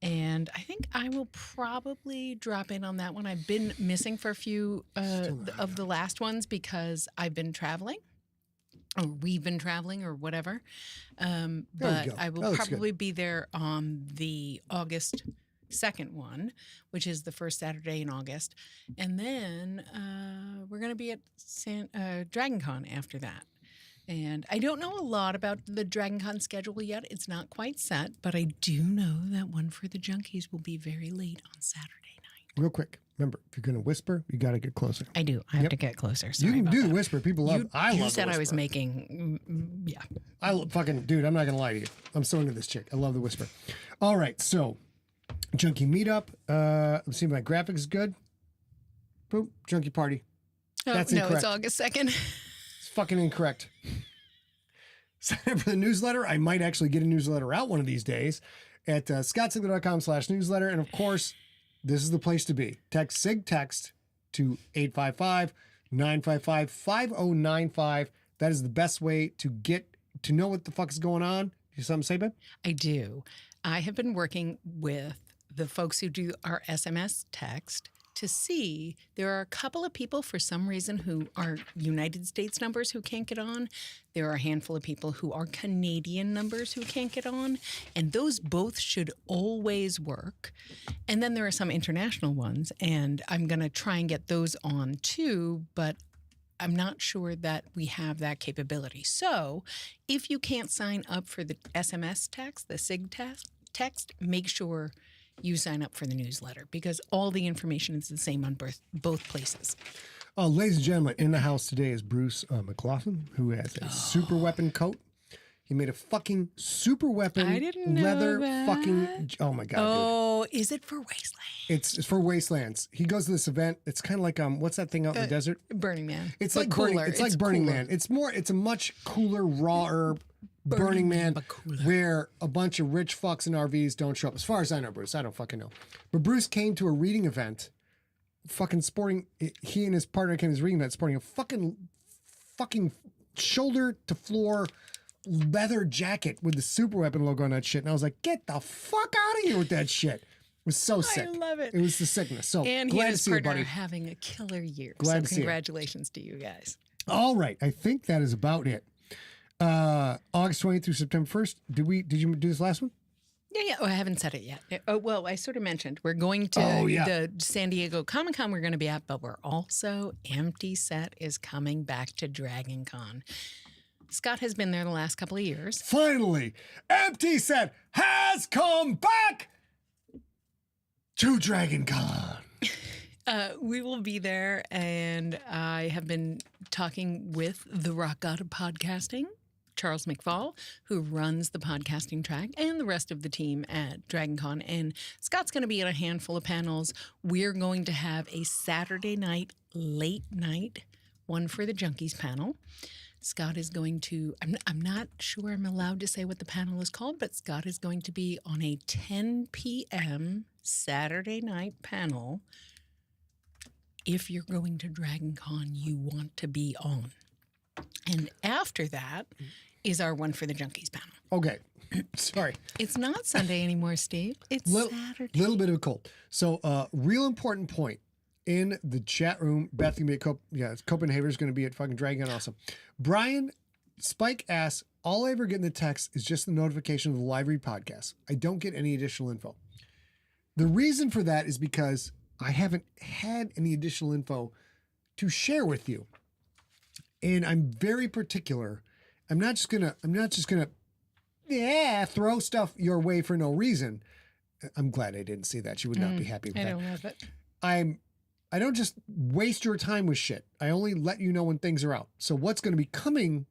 And I think I will probably drop in on that one. I've been missing for a few of the last ones because I've been traveling, or we've been traveling, or whatever. But I will probably be there on the August 2nd one, which is the first Saturday in August. And then we're going to be at Dragon Con after that. And I don't know a lot about the Dragon Con schedule yet. It's not quite set, but I do know that one for the junkies will be very late on Saturday night. Real quick, remember, if you're going to whisper, you got to get closer. I do. I have to get closer. Sorry you can about do that. the whisper. People love it. You said I was making, yeah. Dude, I'm not going to lie to you. I'm so into this chick. I love the whisper. All right, so junkie meetup. Let's see if my graphics is good. Boom, junkie party. Oh, That's no, incorrect. it's August 2nd. It's fucking incorrect. Sign up for the newsletter. I might actually get a newsletter out one of these days at scottsigler.com/newsletter. And of course, this is the place to be. Text SIG text to 855-955-5095. That is the best way to get to know what the fuck is going on. You have something to say, babe? I do. I have been working with the folks who do our SMS text to see there are a couple of people for some reason who are United States numbers who can't get on. There are a handful of people who are Canadian numbers who can't get on. And those both should always work. And then there are some international ones. And I'm going to try and get those on too. But I'm not sure that we have that capability. So if you can't sign up for the SMS text, the SIG text, make sure you sign up for the newsletter because all the information is the same on both places. Ladies and gentlemen, in the house today is Bruce McLaughlin, who has a super weapon coat. He made a fucking super weapon I didn't know leather that. fucking. Oh my god! Oh, dude. Is it for Wasteland? It's for Wastelands. He goes to this event. It's kind of like what's that thing out in the desert? Burning Man. It's but like cooler. Burning. It's like Burning cooler. Man. It's a much cooler, rawer Burning Man, but cooler. where a bunch of rich fucks in RVs don't show up. As far as I know, Bruce, I don't fucking know. But Bruce came to a reading event, fucking sporting. He and his partner came to his reading event, sporting a fucking shoulder to floor leather jacket with the super weapon logo on that shit. And I was like, get the fuck out of here with that shit. It was so sick. I love it. It was the sickness. So and he glad and to his see you, partner buddy. are having a killer year. Glad to so see you. congratulations to you guys. All right. I think that is about it. August 20th through September 1st. Did you do this last one? Yeah. Oh, I haven't said it yet. Oh, well, I sort of mentioned we're going to the San Diego Comic-Con we're going to be at, but we're also Empty Set is coming back to Dragon Con. Scott has been there the last couple of years. Finally, Empty Set has come back to Dragon Con. We will be there, and I have been talking with the rock god of podcasting, Charles McFall, who runs the podcasting track, and the rest of the team at Dragon Con. And Scott's going to be at a handful of panels. We're going to have a Saturday night, late night, one for the Junkies panel. Scott is going to, I'm not sure I'm allowed to say what the panel is called, but Scott is going to be on a 10 p.m. Saturday night panel. If you're going to Dragon Con, you want to be on. And after that is our one for the Junkies panel. Okay. Sorry. It's not Sunday anymore, Steve. It's Saturday. Little bit of a cold. So, real important point in the chat room. Beth, you Copenhagen is going to be at fucking Dragon also. Brian Spike asks, all I ever get in the text is just the notification of the live read podcast. I don't get any additional info. The reason for that is because I haven't had any additional info to share with you. And I'm very particular. I'm not just gonna throw stuff your way for no reason. I'm glad I didn't see that. She would not be happy with that. I don't have it. I don't just waste your time with shit. I only let you know when things are out. So what's going to be coming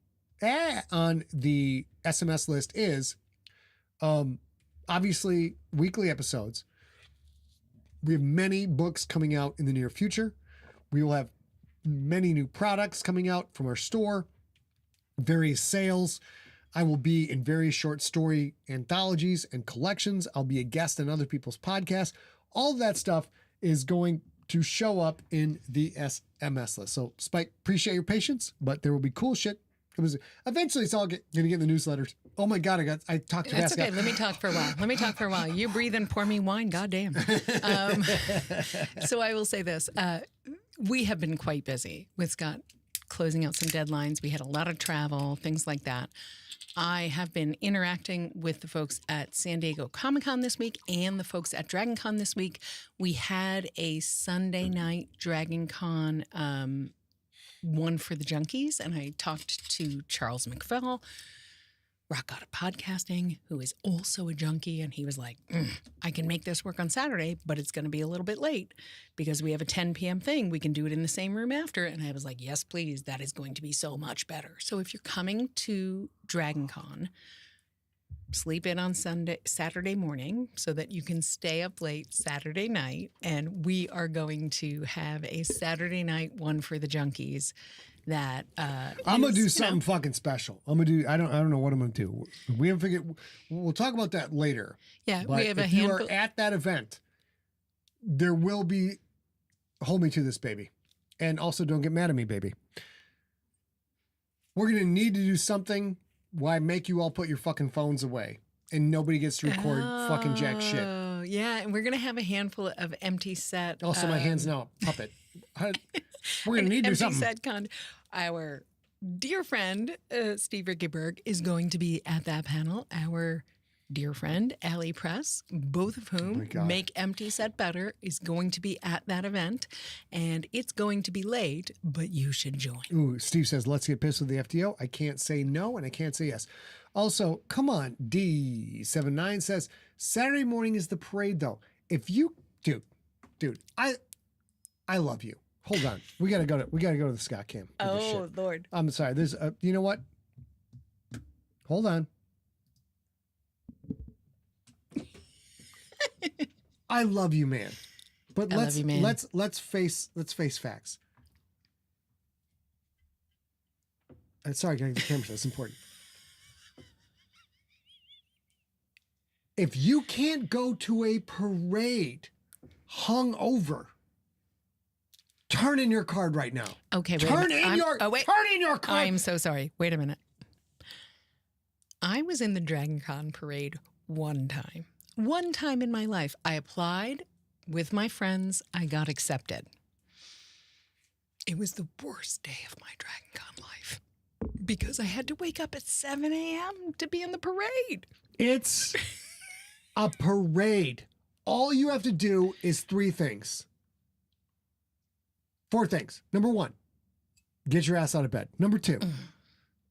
on the SMS list is obviously weekly episodes. We have many books coming out in the near future. We will have many new products coming out from our store, various sales. I will be in various short story anthologies and collections. I'll be a guest on other people's podcasts. All of that stuff is going to show up in the SMS list. So Spike, appreciate your patience, but there will be cool shit. Eventually it's all going to get in the newsletters. Oh my God, I talked to That's okay. Let me talk for a while. You breathe and pour me wine. Goddamn. So I will say this. We have been quite busy with Scott closing out some deadlines. We had a lot of travel, things like that. I have been interacting with the folks at San Diego Comic-Con this week and the folks at Dragon Con this week. We had a Sunday night Dragon Con one for the junkies, and I talked to Charles McFell, Rock God of Podcasting, who is also a junkie, and he was like, I can make this work on Saturday, but it's going to be a little bit late because we have a 10 p.m. thing. We can do it in the same room after. And I was like, yes, please. That is going to be so much better. So if you're coming to Dragon Con, sleep in on Saturday morning so that you can stay up late Saturday night. And we are going to have a Saturday night one for the junkies that I'm gonna do something fucking special. I don't know what I'm gonna do. We haven't figured. We'll talk about that later. Yeah, but we have a if handful. you are at that event, there will be. Hold me to this, baby, and also don't get mad at me, baby. We're gonna need to do something. Why make you all put your fucking phones away and nobody gets to record fucking jack shit? Oh, yeah, and we're gonna have a handful of empty set. Also, my hand's now a puppet. We're gonna need to do something. Set our dear friend Steve Rickeberg is going to be at that panel. Our dear friend Allie Press, both of whom make empty set better, is going to be at that event, and it's going to be late, but you should join. Ooh, Steve says, let's get pissed with the FTO. I can't say no, and I can't say yes. Also, come on, D79 says, Saturday morning is the parade, though. If you, dude, I love you. Hold on, we gotta go to the Scott Cam. Oh Lord, I'm sorry. There's you know what? Hold on. I love you, man. But let's face facts. Sorry, can I get the camera? That's important. If you can't go to a parade hungover, turn in your card right now. Okay, turn in your card. I'm so sorry. Wait a minute. I was in the Dragon Con parade one time. One time in my life, I applied with my friends. I got accepted. It was the worst day of my Dragon Con life because I had to wake up at 7 a.m. to be in the parade. It's a parade. All you have to do is 4 things. Number 1, get your ass out of bed. Number 2,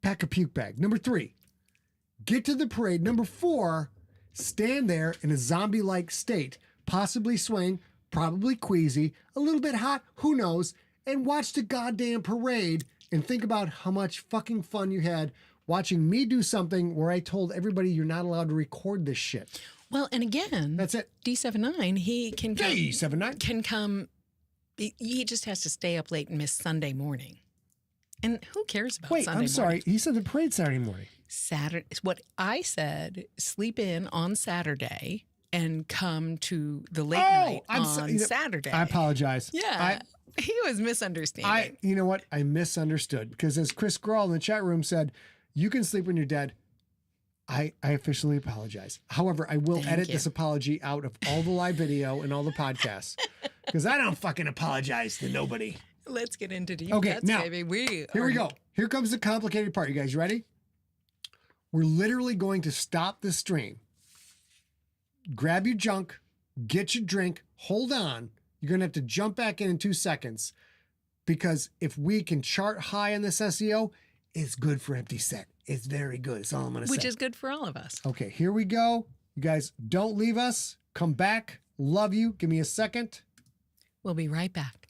pack a puke bag. Number 3, get to the parade. Number 4, stand there in a zombie-like state, possibly swaying, probably queasy, a little bit hot, who knows, and watch the goddamn parade and think about how much fucking fun you had watching me do something where I told everybody you're not allowed to record this shit. Well, and again, that's it. D79, he can come. D79 can come. He just has to stay up late and miss Sunday morning. And who cares about Sunday morning? Wait, I'm sorry. He said the parade Saturday morning. Saturday. What I said, sleep in on Saturday and come to the late night on Saturday. I apologize. Yeah. He was misunderstanding. You know what? I misunderstood because as Chris Grawl in the chat room said, you can sleep when you're dead. I officially apologize. However, I will edit this apology out of all the live video and all the podcasts. because I don't fucking apologize to nobody. Let's get into deep Okay, cuts, now, baby. Here we go. Here comes the complicated part. You guys ready? We're literally going to stop the stream. Grab your junk, get your drink, hold on. You're going to have to jump back in 2 seconds because if we can chart high on this SEO, it's good for empty set. It's very good. It's all I'm going to say. Which is good for all of us. Okay, here we go. You guys don't leave us. Come back. Love you. Give me a second. We'll be right back.